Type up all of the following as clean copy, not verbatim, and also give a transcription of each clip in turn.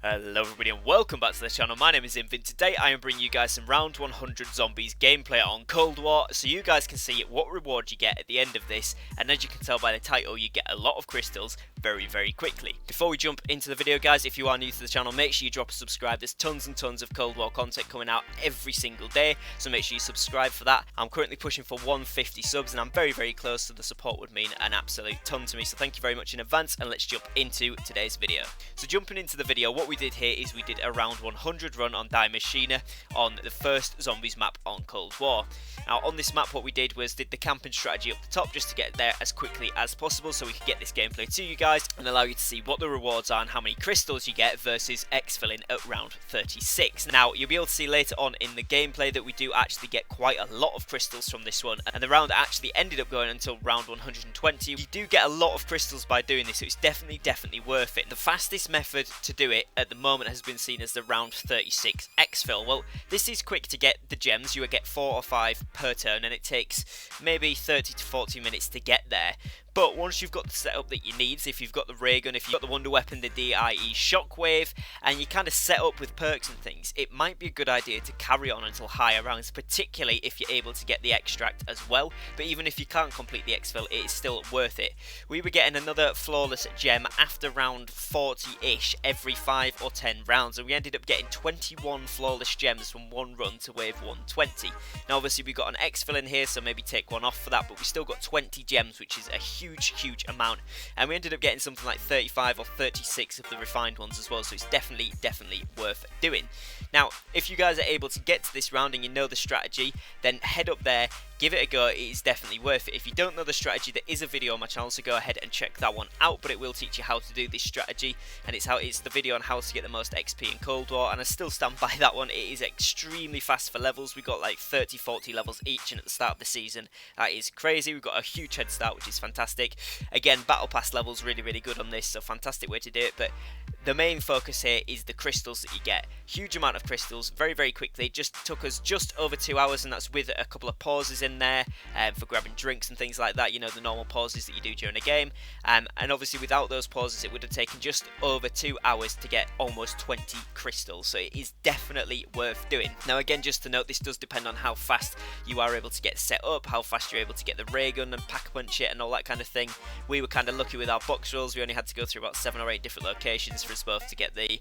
Hello everybody and welcome back to the channel. My name is Invin. Today I am bringing you guys some round 100 zombies gameplay on Cold War so you guys can see what reward you get at the end of this, and as you can tell by the title you get a lot of crystals very quickly. Before we jump into the video guys, if you are new to the channel, make sure you drop a subscribe. There's tons and tons of Cold War content coming out every single day, so make sure you subscribe for that. I'm currently pushing for 150 subs and I'm very close, so the support would mean an absolute ton to me, so thank you very much in advance, and let's jump into today's video. So jumping into the video, what we did here is we did a round 100 run on Die Machina on the first zombies map on Cold War. Now on this map what we did was did the camping strategy up the top just to get there as quickly as possible so we could get this gameplay to you guys and allow you to see what the rewards are and how many crystals you get versus exfilling at round 36. Now you'll be able to see later on in the gameplay that we do actually get quite a lot of crystals from this one, and the round actually ended up going until round 120. You do get a lot of crystals by doing this, so it's definitely worth it. The fastest method to do it at the moment has been seen as the round 36 exfil. Well, this is quick to get the gems. You will get 4 or 5 per turn and it takes maybe 30 to 40 minutes to get there. But once you've got the setup that you need, so if you've got the ray gun, if you've got the wonder weapon, the DIE shockwave, and you kind of set up with perks and things, it might be a good idea to carry on until higher rounds, particularly if you're able to get the extract as well. But even if you can't complete the exfil, it is still worth it. We were getting another flawless gem after round 40-ish every 5 or 10 rounds, and we ended up getting 21 flawless gems from one run to wave 120. Now obviously we got an exfil in here, so maybe take one off for that, but we still got 20 gems, which is a huge amount, and we ended up getting something like 35 or 36 of the refined ones as well, so it's definitely worth doing. Now if you guys are able to get to this round and you know the strategy, then head up there, give it a go. It is definitely worth it. If you don't know the strategy, there is a video on my channel, so go ahead and check that one out, but it will teach you how to do this strategy, and it's the video on how to get the most XP in Cold War, and I still stand by that one. It is extremely fast for levels. We got like 30-40 levels each, and at the start of the season that is crazy. We've got a huge head start, which is fantastic. Again, battle pass levels really good on this, so fantastic way to do it. But the main focus here is the crystals that you get. Huge amount of crystals very quickly. It just took us just over 2 hours, and that's with a couple of pauses in there for grabbing drinks and things like that, you know, the normal pauses that you do during a game, and obviously without those pauses it would have taken just over 2 hours to get almost 20 crystals, so it is definitely worth doing. Now again, just to note, this does depend on how fast you are able to get set up, how fast you're able to get the ray gun and pack punch it and all that kind of thing. We were kind of lucky with our box rolls. We only had to go through about 7 or 8 different locations for us both to get the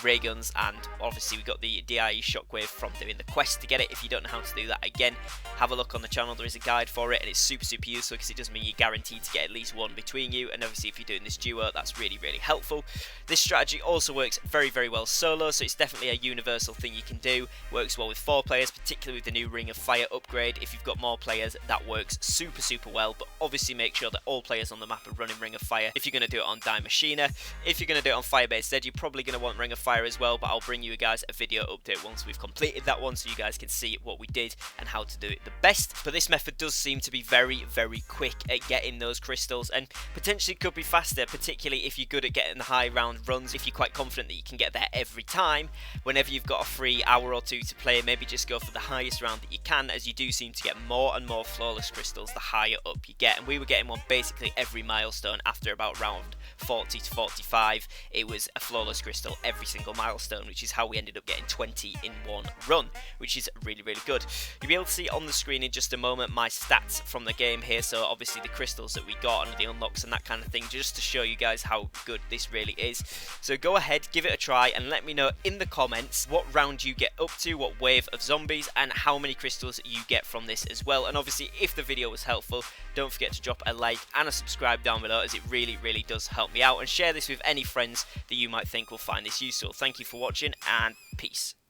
ray guns, and obviously we got the DIE shockwave from doing the quest to get it. If you don't know how to do that, again, have a look on the channel. There is a guide for it, and it's super useful because it does mean you're guaranteed to get at least one between you, and obviously if you're doing this duo, that's really helpful. This strategy also works very well solo, so it's definitely a universal thing you can do. Works well with 4 players, particularly with the new Ring of Fire upgrade. If you've got more players, that works super well, but obviously make sure that all players on the map are running Ring of Fire if you're going to do it on Die Machina. If you're going to do it on Firebase Dead, you're probably going to want Ring of Fire as well, but I'll bring you guys a video update once we've completed that one so you guys can see what we did and how to do it the best. But this method does seem to be very quick at getting those crystals, and potentially could be faster, particularly if you're good at getting the high round runs. If you're quite confident that you can get there every time, whenever you've got a free hour or 2 to play, maybe just go for the highest round that you can, as you do seem to get more and more flawless crystals the higher up you get, and we were getting one basically every milestone. After about round 40 to 45 it was a flawless crystal every single milestone, which is how we ended up getting 20 in one run, which is really good. You'll be able to see on the screen in just a moment my stats from the game here, so obviously the crystals that we got and the unlocks and that kind of thing, just to show you guys how good this really is. So go ahead, give it a try, and let me know in the comments what round you get up to, what wave of zombies, and how many crystals you get from this as well. And obviously if the video was helpful, don't forget to drop a like and a subscribe down below, as it really does help me out, and share this with any friends that you might think will find this useful. Thank you for watching, and peace.